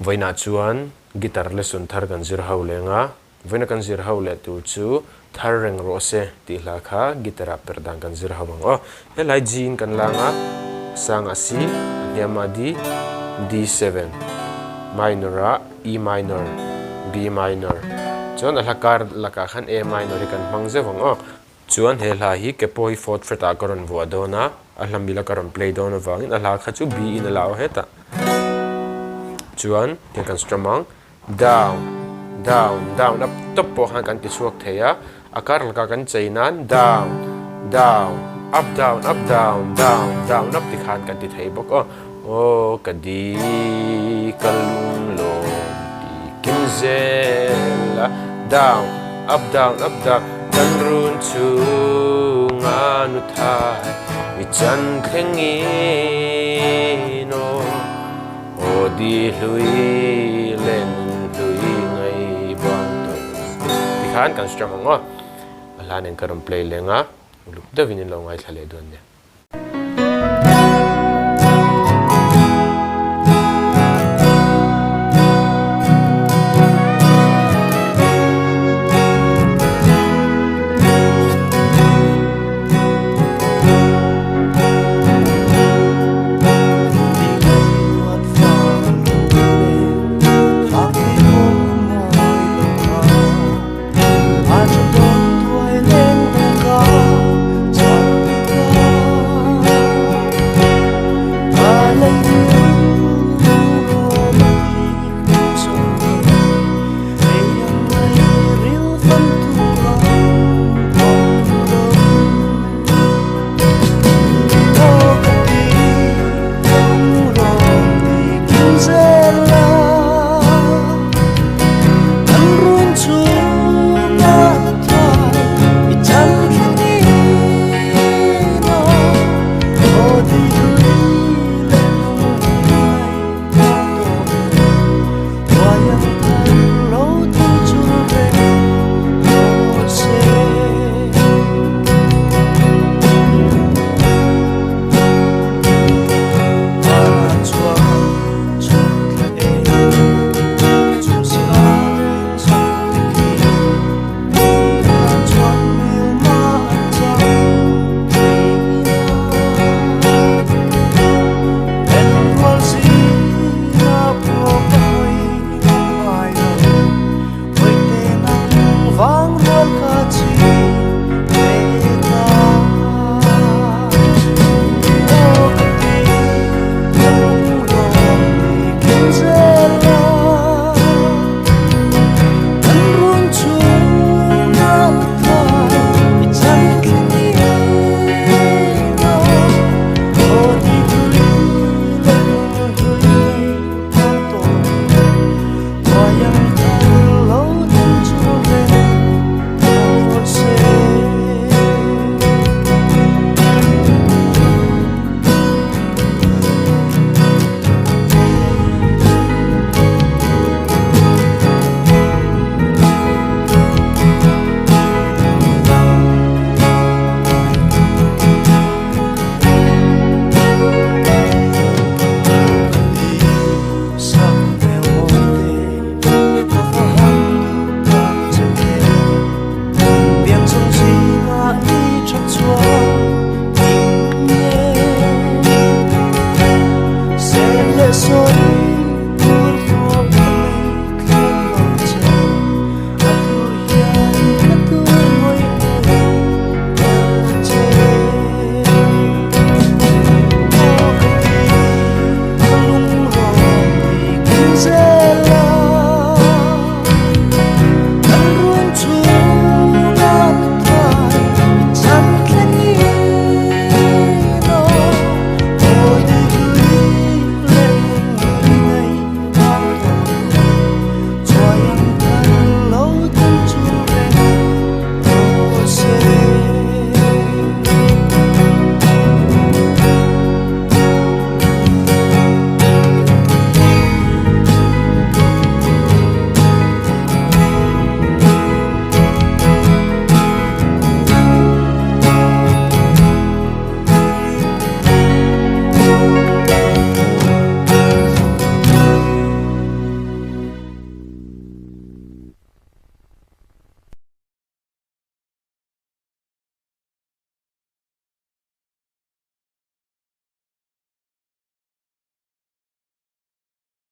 voina chuan guitar lesson thar kan zir ho lenga voina kan zir ho le tu chu thar reng rawh se ti hla kha guitar perdan kan zir ho ang helai jin kan langa sang asi yama di D7 minor E minor B minor chuan a hlakar laka khan A minor kan hmangze wang chuan he hla hi kepoi 4th fret a karon vua dona a hlamila karon play dona wangin a hla kha chu B in a lao heta chuan he kan stramang down down down up top po han kan ti chuak theya akar laka kan cheinan down down up down up down down down up ti khan kan ti thei bok kadi kalung lo ti kimzela down up down kan run chu nganu thai mi chan thengino di hlui len hlui ngai bang to ti khan kan stramang alanen karam play lenga luk da vinin lo ngai thale don ne